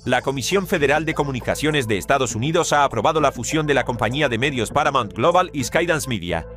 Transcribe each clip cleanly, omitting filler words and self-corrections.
La Comisión Federal de Comunicaciones de Estados Unidos ha aprobado la fusión de la compañía de medios Paramount Global y Skydance Media.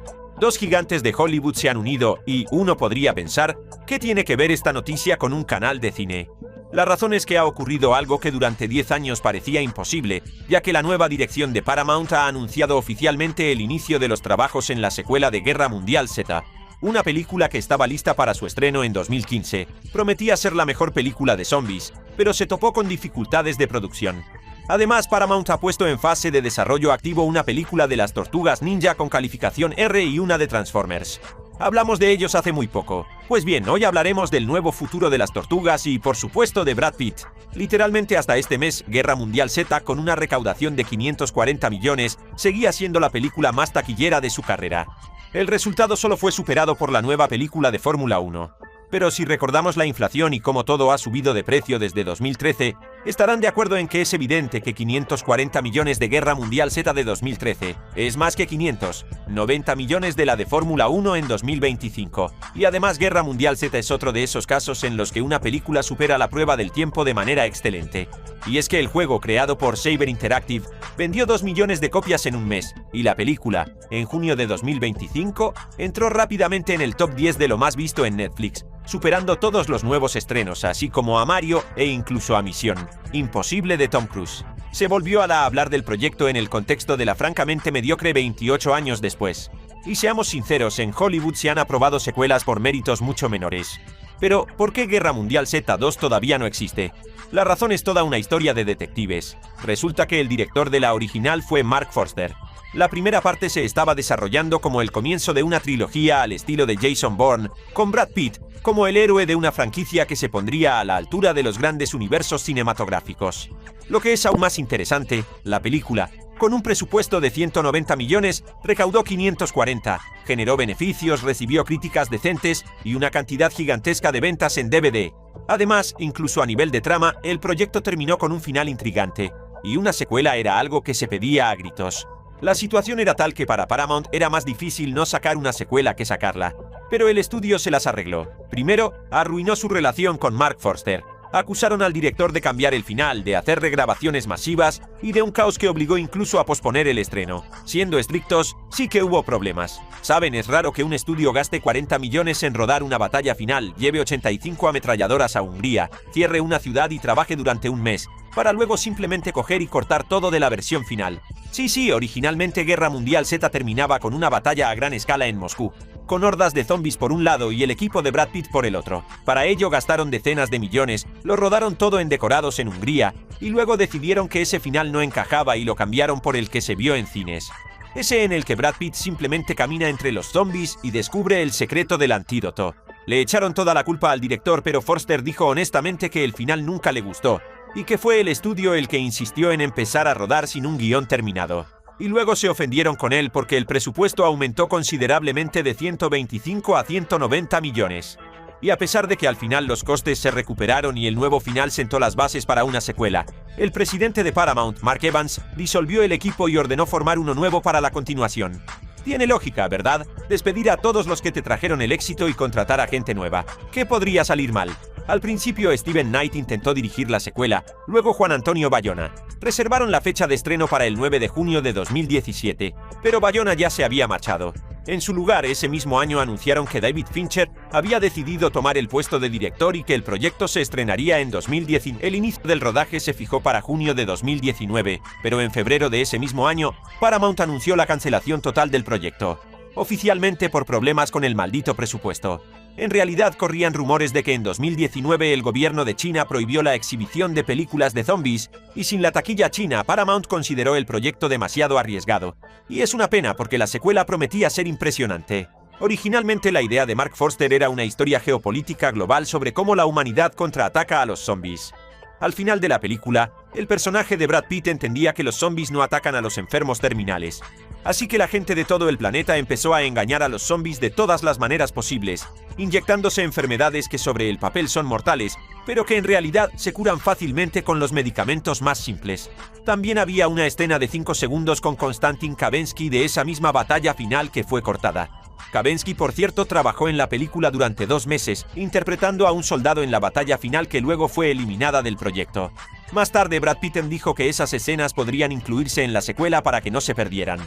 Dos gigantes de Hollywood se han unido y uno podría pensar, ¿qué tiene que ver esta noticia con un canal de cine? La razón es que ha ocurrido algo que durante 10 años parecía imposible, ya que la nueva dirección de Paramount ha anunciado oficialmente el inicio de los trabajos en la secuela de Guerra Mundial Z, una película que estaba lista para su estreno en 2015. Prometía ser la mejor película de zombies, pero se topó con dificultades de producción. Además, Paramount ha puesto en fase de desarrollo activo una película de las Tortugas Ninja con calificación R y una de Transformers. Hablamos de ellos hace muy poco. Pues bien, hoy hablaremos del nuevo futuro de las tortugas y, por supuesto, de Brad Pitt. Literalmente hasta este mes, Guerra Mundial Z, con una recaudación de 540 millones, seguía siendo la película más taquillera de su carrera. El resultado solo fue superado por la nueva película de Fórmula 1. Pero si recordamos la inflación y cómo todo ha subido de precio desde 2013, estarán de acuerdo en que es evidente que 540 millones de Guerra Mundial Z de 2013 es más que 590 millones de la de Fórmula 1 en 2025. Y además Guerra Mundial Z es otro de esos casos en los que una película supera la prueba del tiempo de manera excelente. Y es que el juego creado por Saber Interactive vendió 2 millones de copias en un mes, y la película, en junio de 2025, entró rápidamente en el top 10 de lo más visto en Netflix, superando todos los nuevos estrenos, así como a Mario e incluso a Misión Imposible de Tom Cruise. Se volvió a hablar del proyecto en el contexto de la francamente mediocre 28 años después. Y seamos sinceros, en Hollywood se han aprobado secuelas por méritos mucho menores. Pero, ¿por qué Guerra Mundial Z2 todavía no existe? La razón es toda una historia de detectives. Resulta que el director de la original fue Marc Forster. La primera parte se estaba desarrollando como el comienzo de una trilogía al estilo de Jason Bourne, con Brad Pitt como el héroe de una franquicia que se pondría a la altura de los grandes universos cinematográficos. Lo que es aún más interesante, la película, con un presupuesto de 190 millones, recaudó 540, generó beneficios, recibió críticas decentes y una cantidad gigantesca de ventas en DVD. Además, incluso a nivel de trama, el proyecto terminó con un final intrigante, y una secuela era algo que se pedía a gritos. La situación era tal que para Paramount era más difícil no sacar una secuela que sacarla, pero el estudio se las arregló. Primero, arruinó su relación con Marc Forster. Acusaron al director de cambiar el final, de hacer regrabaciones masivas y de un caos que obligó incluso a posponer el estreno. Siendo estrictos, sí que hubo problemas. Saben, es raro que un estudio gaste 40 millones en rodar una batalla final, lleve 85 ametralladoras a Hungría, cierre una ciudad y trabaje durante un mes, para luego simplemente coger y cortar todo de la versión final. Sí, originalmente Guerra Mundial Z terminaba con una batalla a gran escala en Moscú, con hordas de zombies por un lado y el equipo de Brad Pitt por el otro. Para ello gastaron decenas de millones, lo rodaron todo en decorados en Hungría, y luego decidieron que ese final no encajaba y lo cambiaron por el que se vio en cines. Ese en el que Brad Pitt simplemente camina entre los zombies y descubre el secreto del antídoto. Le echaron toda la culpa al director, pero Forster dijo honestamente que el final nunca le gustó, y que fue el estudio el que insistió en empezar a rodar sin un guión terminado. Y luego se ofendieron con él porque el presupuesto aumentó considerablemente de 125 a 190 millones. Y a pesar de que al final los costes se recuperaron y el nuevo final sentó las bases para una secuela, el presidente de Paramount, Mark Evans, disolvió el equipo y ordenó formar uno nuevo para la continuación. Tiene lógica, ¿verdad? Despedir a todos los que te trajeron el éxito y contratar a gente nueva. ¿Qué podría salir mal? Al principio Steven Knight intentó dirigir la secuela, luego Juan Antonio Bayona. Reservaron la fecha de estreno para el 9 de junio de 2017, pero Bayona ya se había marchado. En su lugar, ese mismo año anunciaron que David Fincher había decidido tomar el puesto de director y que el proyecto se estrenaría en 2019. El inicio del rodaje se fijó para junio de 2019, pero en febrero de ese mismo año, Paramount anunció la cancelación total del proyecto, oficialmente por problemas con el maldito presupuesto. En realidad corrían rumores de que en 2019 el gobierno de China prohibió la exhibición de películas de zombies, y sin la taquilla china, Paramount consideró el proyecto demasiado arriesgado. Y es una pena porque la secuela prometía ser impresionante. Originalmente la idea de Marc Forster era una historia geopolítica global sobre cómo la humanidad contraataca a los zombies. Al final de la película, el personaje de Brad Pitt entendía que los zombies no atacan a los enfermos terminales. Así que la gente de todo el planeta empezó a engañar a los zombies de todas las maneras posibles, inyectándose enfermedades que sobre el papel son mortales, pero que en realidad se curan fácilmente con los medicamentos más simples. También había una escena de 5 segundos con Konstantin Kavensky de esa misma batalla final que fue cortada. Kavensky, por cierto, trabajó en la película durante 2 meses, interpretando a un soldado en la batalla final que luego fue eliminada del proyecto. Más tarde Brad Pitt dijo que esas escenas podrían incluirse en la secuela para que no se perdieran.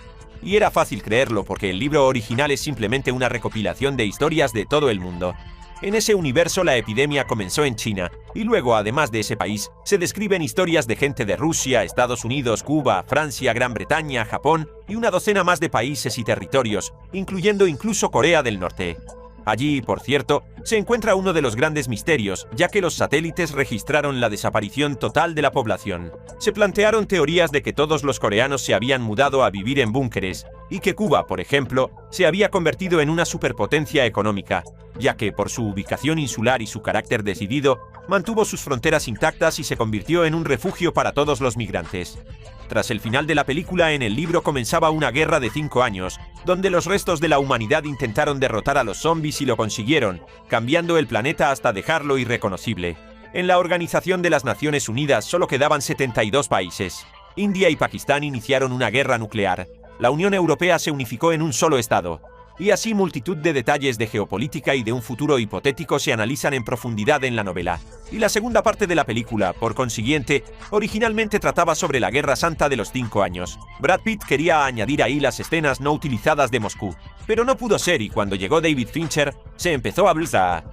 Y era fácil creerlo porque el libro original es simplemente una recopilación de historias de todo el mundo. En ese universo la epidemia comenzó en China, y luego, además de ese país, se describen historias de gente de Rusia, Estados Unidos, Cuba, Francia, Gran Bretaña, Japón y una docena más de países y territorios, incluyendo incluso Corea del Norte. Allí, por cierto, se encuentra uno de los grandes misterios, ya que los satélites registraron la desaparición total de la población. Se plantearon teorías de que todos los coreanos se habían mudado a vivir en búnkeres, y que Cuba, por ejemplo, se había convertido en una superpotencia económica, ya que por su ubicación insular y su carácter decidido, mantuvo sus fronteras intactas y se convirtió en un refugio para todos los migrantes. Tras el final de la película, en el libro comenzaba una guerra de 5 años, donde los restos de la humanidad intentaron derrotar a los zombies y lo consiguieron, cambiando el planeta hasta dejarlo irreconocible. En la Organización de las Naciones Unidas solo quedaban 72 países. India y Pakistán iniciaron una guerra nuclear. La Unión Europea se unificó en un solo estado. Y así multitud de detalles de geopolítica y de un futuro hipotético se analizan en profundidad en la novela. Y la segunda parte de la película, por consiguiente, originalmente trataba sobre la Guerra Santa de los 5 años. Brad Pitt quería añadir ahí las escenas no utilizadas de Moscú, pero no pudo ser y cuando llegó David Fincher, se empezó a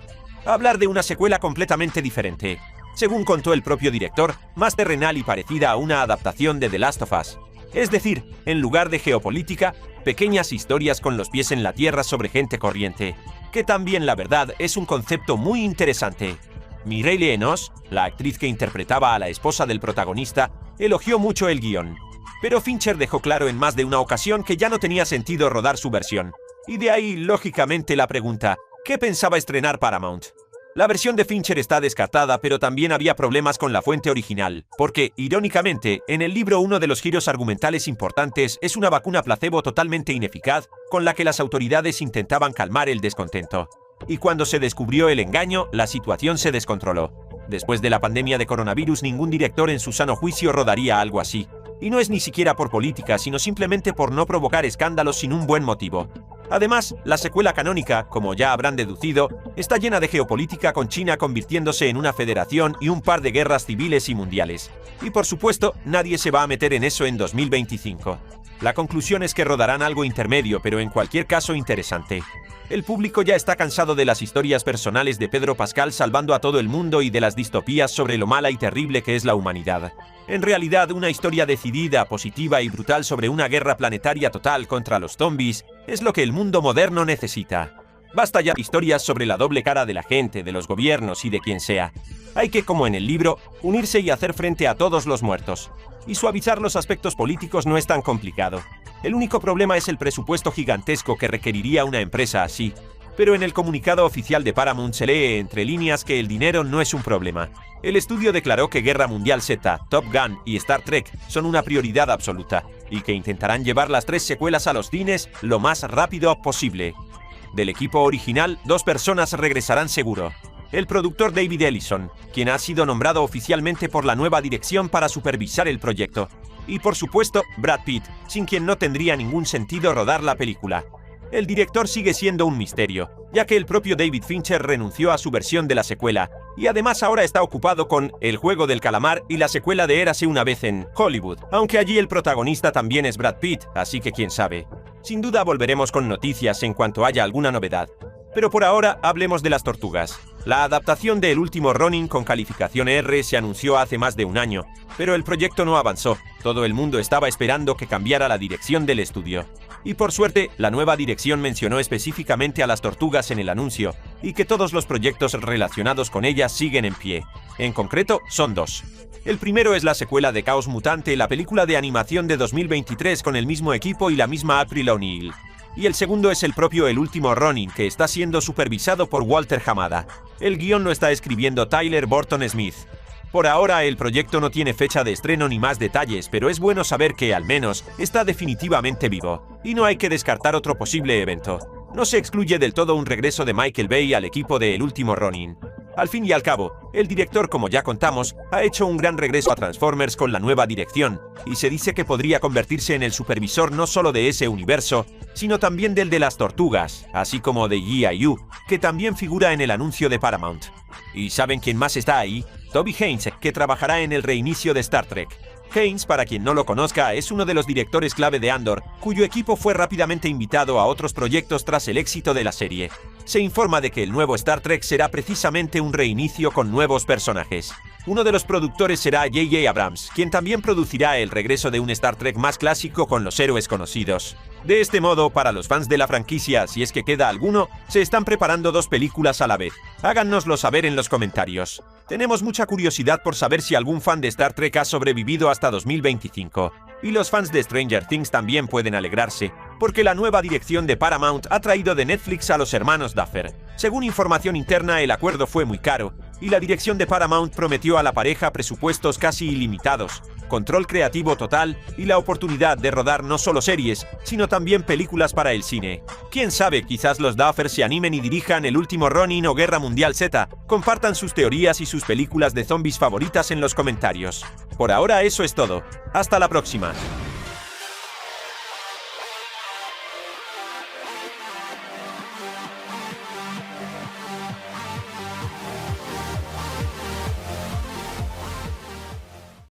hablar de una secuela completamente diferente. Según contó el propio director, más terrenal y parecida a una adaptación de The Last of Us. Es decir, en lugar de geopolítica, pequeñas historias con los pies en la tierra sobre gente corriente, que también la verdad es un concepto muy interesante. Mireille Enos, la actriz que interpretaba a la esposa del protagonista, elogió mucho el guión. Pero Fincher dejó claro en más de una ocasión que ya no tenía sentido rodar su versión. Y de ahí, lógicamente, la pregunta, ¿qué pensaba estrenar Paramount? La versión de Fincher está descartada, pero también había problemas con la fuente original, porque, irónicamente, en el libro uno de los giros argumentales importantes es una vacuna placebo totalmente ineficaz con la que las autoridades intentaban calmar el descontento. Y cuando se descubrió el engaño, la situación se descontroló. Después de la pandemia de coronavirus, ningún director en su sano juicio rodaría algo así. Y no es ni siquiera por política, sino simplemente por no provocar escándalos sin un buen motivo. Además, la secuela canónica, como ya habrán deducido, está llena de geopolítica con China convirtiéndose en una federación y un par de guerras civiles y mundiales. Y por supuesto, nadie se va a meter en eso en 2025. La conclusión es que rodarán algo intermedio, pero en cualquier caso interesante. El público ya está cansado de las historias personales de Pedro Pascal salvando a todo el mundo y de las distopías sobre lo mala y terrible que es la humanidad. En realidad, una historia decidida, positiva y brutal sobre una guerra planetaria total contra los zombies es lo que el mundo moderno necesita. Basta ya de historias sobre la doble cara de la gente, de los gobiernos y de quien sea. Hay que, como en el libro, unirse y hacer frente a todos los muertos. Y suavizar los aspectos políticos no es tan complicado. El único problema es el presupuesto gigantesco que requeriría una empresa así. Pero en el comunicado oficial de Paramount se lee entre líneas que el dinero no es un problema. El estudio declaró que Guerra Mundial Z, Top Gun y Star Trek son una prioridad absoluta, y que intentarán llevar las 3 secuelas a los cines lo más rápido posible. Del equipo original, 2 personas regresarán seguro. El productor David Ellison, quien ha sido nombrado oficialmente por la nueva dirección para supervisar el proyecto. Y por supuesto, Brad Pitt, sin quien no tendría ningún sentido rodar la película. El director sigue siendo un misterio, ya que el propio David Fincher renunció a su versión de la secuela, y además ahora está ocupado con El Juego del Calamar y la secuela de Érase una vez en Hollywood, aunque allí el protagonista también es Brad Pitt, así que quién sabe. Sin duda volveremos con noticias en cuanto haya alguna novedad. Pero por ahora hablemos de Las Tortugas. La adaptación de El Último Ronin con calificación R se anunció hace más de un año, pero el proyecto no avanzó. Todo el mundo estaba esperando que cambiara la dirección del estudio. Y por suerte, la nueva dirección mencionó específicamente a Las Tortugas en el anuncio, y que todos los proyectos relacionados con ellas siguen en pie. En concreto, son 2. El primero es la secuela de Caos Mutante, la película de animación de 2023 con el mismo equipo y la misma April O'Neil. Y el segundo es el propio El Último Ronin, que está siendo supervisado por Walter Hamada. El guión lo está escribiendo Tyler Burton Smith. Por ahora el proyecto no tiene fecha de estreno ni más detalles, pero es bueno saber que, al menos, está definitivamente vivo. Y no hay que descartar otro posible evento. No se excluye del todo un regreso de Michael Bay al equipo de El Último Ronin. Al fin y al cabo, el director, como ya contamos, ha hecho un gran regreso a Transformers con la nueva dirección, y se dice que podría convertirse en el supervisor no solo de ese universo, sino también del de Las Tortugas, así como de G.I. Joe, que también figura en el anuncio de Paramount. ¿Y saben quién más está ahí? Toby Haynes, que trabajará en el reinicio de Star Trek. Haynes, para quien no lo conozca, es uno de los directores clave de Andor, cuyo equipo fue rápidamente invitado a otros proyectos tras el éxito de la serie. Se informa de que el nuevo Star Trek será precisamente un reinicio con nuevos personajes. Uno de los productores será J.J. Abrams, quien también producirá el regreso de un Star Trek más clásico con los héroes conocidos. De este modo, para los fans de la franquicia, si es que queda alguno, se están preparando 2 películas a la vez. Háganoslo saber en los comentarios. Tenemos mucha curiosidad por saber si algún fan de Star Trek ha sobrevivido hasta 2025. Y los fans de Stranger Things también pueden alegrarse, porque la nueva dirección de Paramount ha traído de Netflix a los hermanos Duffer. Según información interna, el acuerdo fue muy caro, y la dirección de Paramount prometió a la pareja presupuestos casi ilimitados, control creativo total y la oportunidad de rodar no solo series, sino también películas para el cine. Quién sabe, quizás los Duffer se animen y dirijan El último Ronin o Guerra Mundial Z. Compartan sus teorías y sus películas de zombies favoritas en los comentarios. Por ahora eso es todo. Hasta la próxima.